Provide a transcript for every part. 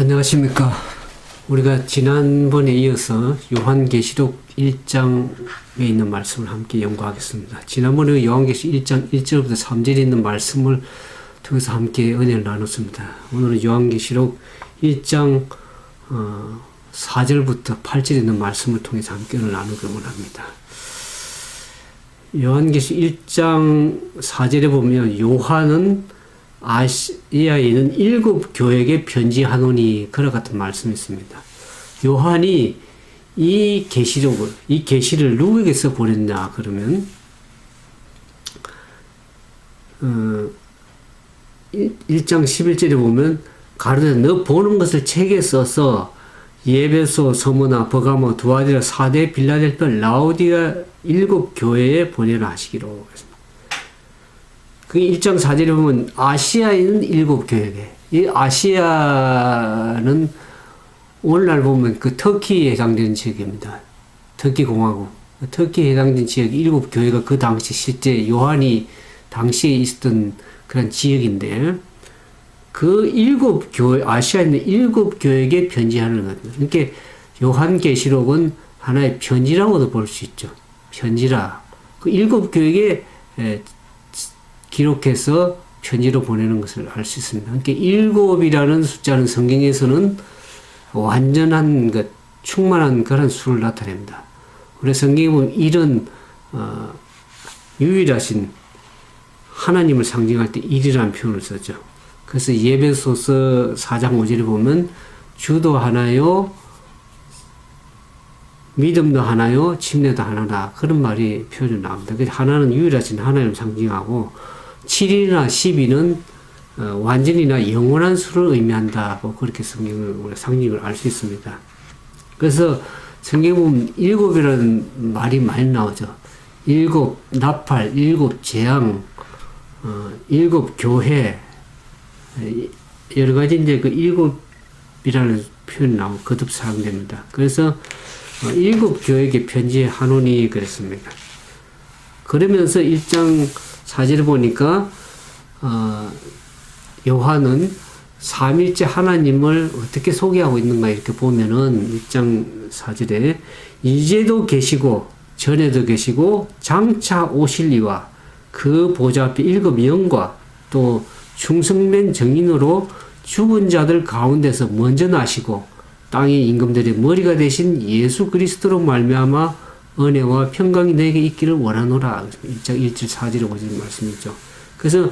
안녕하십니까. 우리가 지난번에 이어서 요한계시록 1장에 있는 말씀을 함께 연구하겠습니다. 지난번에 요한계시록 1장 1절부터 3절에 있는 말씀을 통해서 함께 은혜를 나눴습니다. 오늘은 요한계시록 1장 4절부터 8절에 있는 말씀을 통해서 함께 은혜를 나누길 원합니다. 요한계시록 1장 4절에 보면 요한은 아시아에 있는 7 교회에게 편지하노니 그와 같은 말씀이 있습니다. 요한이 이 계시를 누구에게서 보냈냐 그러면 1장 11절에 보면 가로되 너 보는 것을 책에 써서 예배소, 서머나, 버가모, 두아디라, 사대, 빌라델피아, 라오디아 7 교회에 보내라 하시기로 했습니다. 그 1장 4절에 보면 아시아에 있는 7 교회에, 이 아시아는 오늘날 보면 그 터키에 해당되는 지역입니다. 터키 공화국. 터키에 해당되는 지역 7 교회가 그 당시 실제 요한이 당시에 있었던 그런 지역인데, 그 7 교회, 아시아에 있는 7 교회에게 편지하는 겁니다. 그러니까 요한계시록은 하나의 편지라고도 볼 수 있죠. 편지라. 그 7 교회에게 기록해서 편지로 보내는 것을 알 수 있습니다. 그러니까 7이라는 숫자는 성경에서는 완전한 것, 충만한 그런 수를 나타냅니다. 우리 성경에 보면 1은 유일하신 하나님을 상징할 때 1이라는 표현을 썼죠. 그래서 예배소서 4장 5절에 보면 주도 하나요, 믿음도 하나요, 침례도 하나다. 그런 말이 표현이 나옵니다. 그래서 하나는 유일하신 하나님을 상징하고 7이나 12는 완전이나 영원한 수를 의미한다고 그렇게 성경을 상징을 알 수 있습니다. 그래서 성경에 보면 7이라는 말이 많이 나오죠. 7 나팔, 7 재앙, 7 교회, 여러 가지 이제 그 7이라는 표현이 나오고 거듭 사용됩니다. 그래서 7 교회에게 편지하노니 그랬습니다. 그러면서 1장 4절을 보니까 요한은 삼일째 하나님을 어떻게 소개하고 있는가 이렇게 보면은 1장 4절에 이제도 계시고 전에도 계시고 장차 오실 이와 그 보좌 앞에 7 영과 또 충성된 정인으로 죽은 자들 가운데서 먼저 나시고 땅의 임금들의 머리가 되신 예수 그리스도로 말미암아 은혜와 평강이 너에게 있기를 원하노라. 1장 1절 4절에 보시는 말씀이죠. 그래서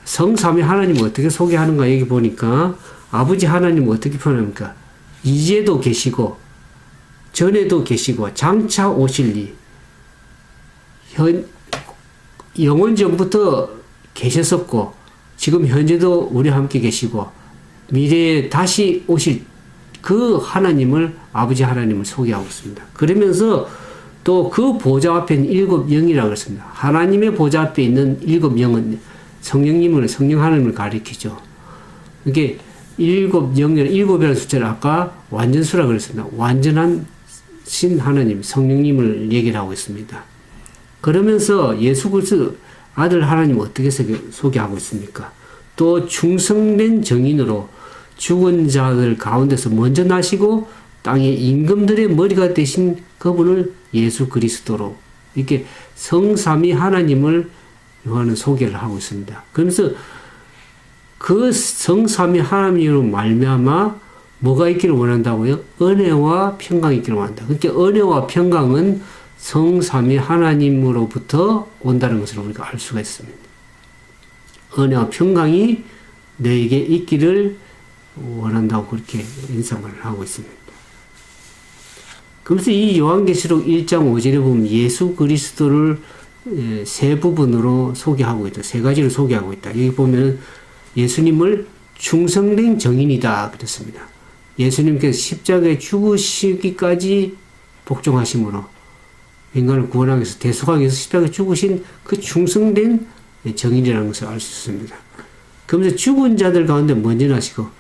성삼위 하나님을 어떻게 소개하는가 여기 보니까 아버지 하나님을 어떻게 표현합니까? 이제도 계시고 전에도 계시고 장차 오실 이 영원 전부터 계셨었고 지금 현재도 우리와 함께 계시고 미래에 다시 오실 그 하나님을 아버지 하나님을 소개하고 있습니다. 그러면서 또 그 보좌 앞에 있는 7 영이라고 그랬습니다. 하나님의 보좌 앞에 있는 7 영은 성령 하나님을 가리키죠. 이게 7 7이라는 숫자를 아까 완전수라고 그랬습니다. 완전한 신 하나님, 성령님을 얘기를 하고 있습니다. 그러면서 예수 그리스도 아들 하나님을 어떻게 소개하고 있습니까? 또 충성된 정인으로 죽은 자들 가운데서 먼저 나시고 땅의 임금들의 머리가 되신 그분을 예수 그리스도로 이렇게 성삼위 하나님을 요한은 소개를 하고 있습니다. 그러면서 그 성삼위 하나님으로 말미암아 뭐가 있기를 원한다고요? 은혜와 평강이 있기를 원한다. 그러니까 은혜와 평강은 성삼위 하나님으로부터 온다는 것을 우리가 알 수가 있습니다. 은혜와 평강이 너에게 있기를 원한다고 그렇게 인상을 하고 있습니다. 그래서 이 요한계시록 1장 5절에 보면 예수 그리스도를 세 부분으로 소개하고 있다. 세 가지로 소개하고 있다. 여기 보면 예수님을 충성된 정인이다 그랬습니다. 예수님께서 십자가에 죽으시기까지 복종하심으로 인간을 구원하기 위해서 대속하기 위해서 십자가에 죽으신 그 충성된 정인이라는 것을 알 수 있습니다. 그러면서 죽은 자들 가운데 먼저 나시고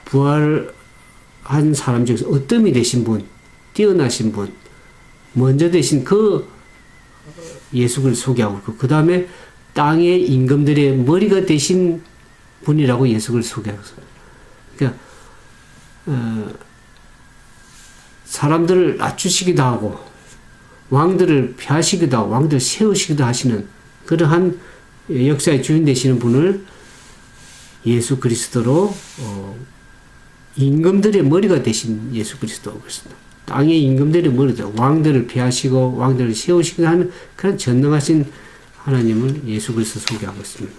부활한 사람 중에서 어뜸이 되신 분, 뛰어나신 분, 먼저 되신 그 예수를 소개하고 있고 그 다음에 땅의 임금들의 머리가 되신 분이라고 예수를 소개하고 있습니다. 그러니까 사람들을 낮추시기도 하고 왕들을 폐하시기도 하고 왕들을 세우시기도 하시는 그러한 역사의 주인 되시는 분을 예수 그리스도로 임금들의 머리가 되신 예수 그리스도 그렇습니다. 땅의 임금들의 머리다. 왕들을 폐하시고 왕들을 세우시기도 하는 그런 전능하신 하나님을 예수 그리스도 소개하고 있습니다.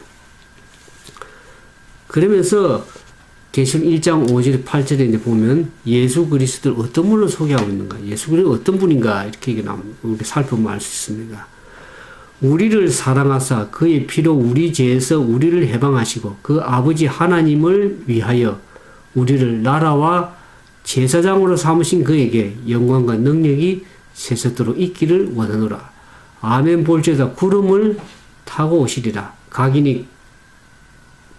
그러면서 계시록 1장 5절 8절에 이제 보면 예수 그리스도를 어떤 분으로 소개하고 있는가, 예수 그리스도 어떤 분인가 이렇게 우리 살펴보면 알 수 있습니다. 우리를 사랑하사 그의 피로 우리 죄에서 우리를 해방하시고 그 아버지 하나님을 위하여 우리를 나라와 제사장으로 삼으신 그에게 영광과 능력이 세세토록 있기를 원하노라. 아멘. 볼지어다 구름을 타고 오시리라. 각인의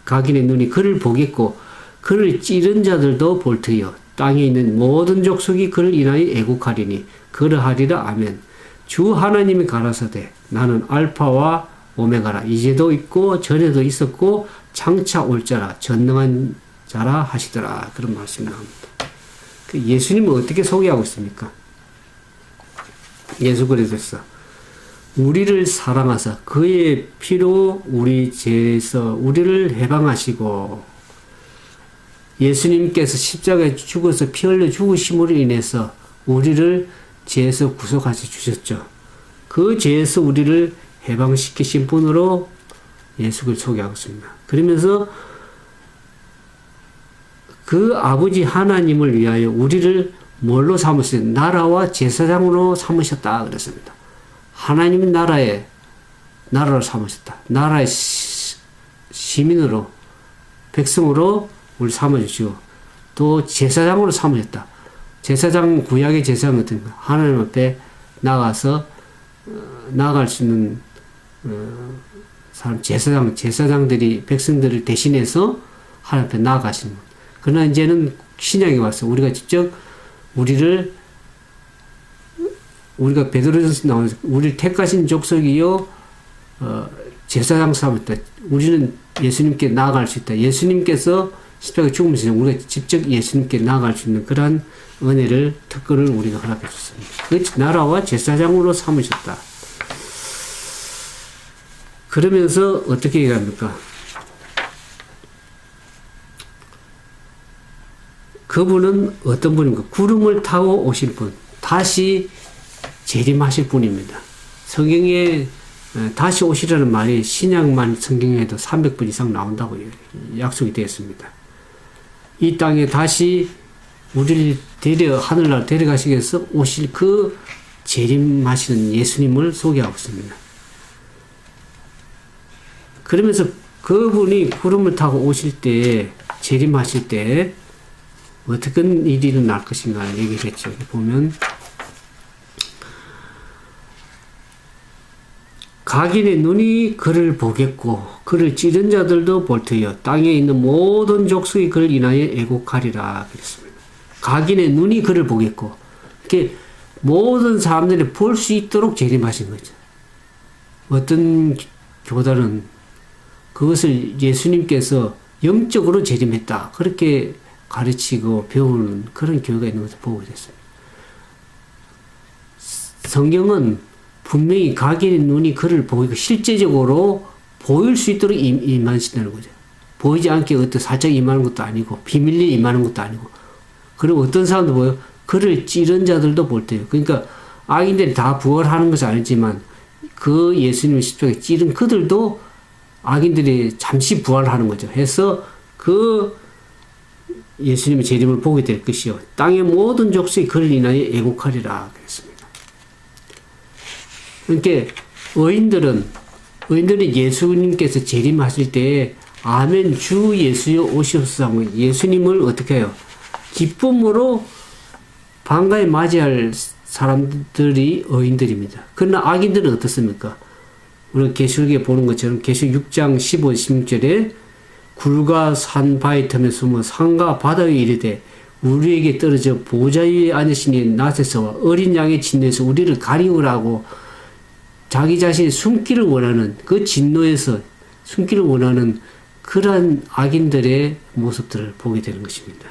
눈이 그를 보겠고 그를 찌른 자들도 볼 터이요 땅에 있는 모든 족속이 그를 인하여 애국하리니 그러하리라. 아멘. 주 하나님이 가라사대 나는 알파와 오메가라. 이제도 있고 전에도 있었고 장차 올 자라 전능한 자라 하시더라. 그런 말씀이 나옵니다. 예수님은 어떻게 소개하고 있습니까? 예수 그리스도께서 우리를 사랑하사 그의 피로 우리 죄에서 우리를 해방하시고 예수님께서 십자가에 죽어서 피 흘려 죽으심으로 인해서 우리를 죄에서 구속하셔 주셨죠. 그 죄에서 우리를 해방시키신 분으로 예수를 소개하고 있습니다. 그러면서 그 아버지 하나님을 위하여 우리를 뭘로 삼으셨어요? 나라와 제사장으로 삼으셨다 그랬습니다. 하나님의 나라로 삼으셨다. 나라의 시민으로 백성으로 우리 삼아주시고 또 제사장으로 삼으셨다. 제사장 구약의 제사장 같은 거 하나님 앞에 나가서 나아갈 수 있는 사람 제사장들이 백성들을 대신해서 하나님 앞에 나아가시는 분. 그러나 이제는 신약에 와서 우리가 직접 우리가 베드로전서 나오는 우리를 택하신 족속이요 제사장 삼았다. 우리는 예수님께 나아갈 수 있다. 예수님께서 십자가에 죽으면서 우리가 직접 예수님께 나아갈 수 있는 그러한 은혜를 특권을 우리가 허락해 줬습니다. 그 나라와 제사장으로 삼으셨다. 그러면서 어떻게 얘기합니까? 그분은 어떤 분입니까? 구름을 타고 오실 분, 다시 재림하실 분입니다. 성경에 다시 오시라는 말이 신약만 성경에도 300번 이상 나온다고 약속이 되었습니다. 이 땅에 다시 우리를 하늘나라 데려가시기 위해서 오실 그 재림하시는 예수님을 소개하고 있습니다. 그러면서 그분이 구름을 타고 오실 때, 재림하실 때 어떤 일이 일어날 것인가 얘기를 했죠. 보면 각인의 눈이 그를 보겠고 그를 찌른 자들도 볼 터이요 땅에 있는 모든 족속이 그를 인하여 애곡하리라 그랬습니다. 각인의 눈이 그를 보겠고 이렇게 모든 사람들이 볼 수 있도록 재림하신 거죠. 어떤 교단은 그것을 예수님께서 영적으로 재림했다 그렇게 가르치고 배우는 그런 교회가 있는 것을 보게 됐습니다. 성경은 분명히 각인의 눈이 그를 보이고 실제적으로 보일 수 있도록 임하신다는 거죠. 보이지 않게 어떤 살짝 임하는 것도 아니고 비밀리에 임하는 것도 아니고 그리고 어떤 사람도 보여 그를 찌른 자들도 볼 때요. 그러니까 악인들이 다 부활하는 것은 아니지만 그 예수님의 십자가에 찌른 그들도 악인들이 잠시 부활하는 거죠. 해서 그 예수님의 재림을 보게 될 것이요 땅의 모든 족속이 그를 인하여 애곡하리라 그랬습니다. 그러니까 의인들이 예수님께서 재림하실 때 아멘 주 예수여 오시옵소서 하고 예수님을 어떻게 해요? 기쁨으로 반가에 맞이할 사람들이 의인들입니다. 그러나 악인들은 어떻습니까? 우리가 계시록에 보는 것처럼 계시록 6장 15, 16절에 굴과 산 바위 틈에 숨어 산과 바다 위에 이르되 우리에게 떨어져 보좌 위에 앉으시니 낫에서 어린 양의 진노에서 우리를 가리우라고 자기 자신이 숨기를 원하는 그 진노에서 숨기를 원하는 그러한 악인들의 모습들을 보게 되는 것입니다.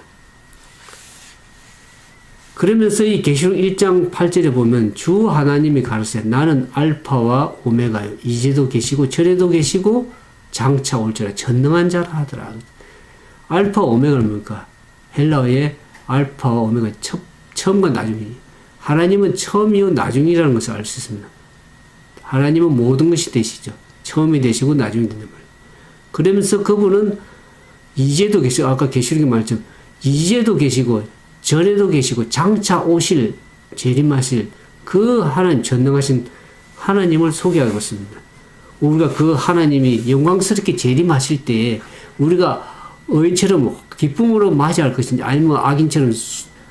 그러면서 이 계시록 1장 8절에 보면 주 하나님이 가르쳐 나는 알파와 오메가요. 이제도 계시고 전에도 계시고 장차 올 자라 전능한 자라 하더라. 알파 오메가는 뭡니까? 헬라어의 알파와 오메가 처음과 나중이. 하나님은 처음이요 나중이라는 것을 알 수 있습니다. 하나님은 모든 것이 되시죠. 처음이 되시고 나중이 된단 말이에요. 그러면서 그분은 이제도 계시고 아까 계시록에 말했죠. 이제도 계시고 전에도 계시고 장차 오실 재림하실 그 하나님 전능하신 하나님을 소개하고 있습니다. 우리가 그 하나님이 영광스럽게 재림하실 때에 우리가 의인처럼 기쁨으로 맞이할 것인지 아니면 악인처럼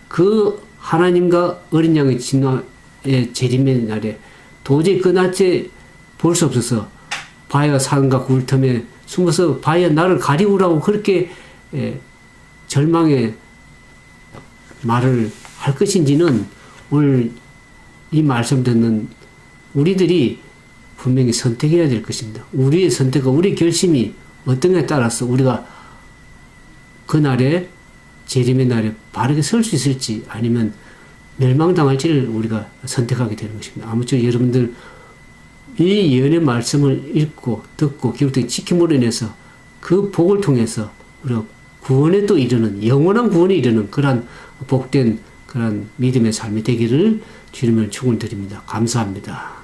그 하나님과 어린 양의 진화의 재림의 날에 도저히 그 낮에 볼 수 없어서 바위와 산과 굴 틈에 숨어서 바위와 나를 가리우라고 그렇게 절망의 말을 할 것인지는 오늘 이 말씀 듣는 우리들이 분명히 선택해야 될 것입니다. 우리의 선택과 우리의 결심이 어떤가에 따라서 우리가 그날에 재림의 날에 바르게 설 수 있을지 아니면 멸망당할지를 우리가 선택하게 되는 것입니다. 아무쪼록 여러분들 이 예언의 말씀을 읽고 듣고 기록되게 지킴으로 인해서 그 복을 통해서 우리가 구원에 또 이르는 영원한 구원에 이르는 그러한 복된 그런 믿음의 삶이 되기를 주님을 축원드립니다. 감사합니다.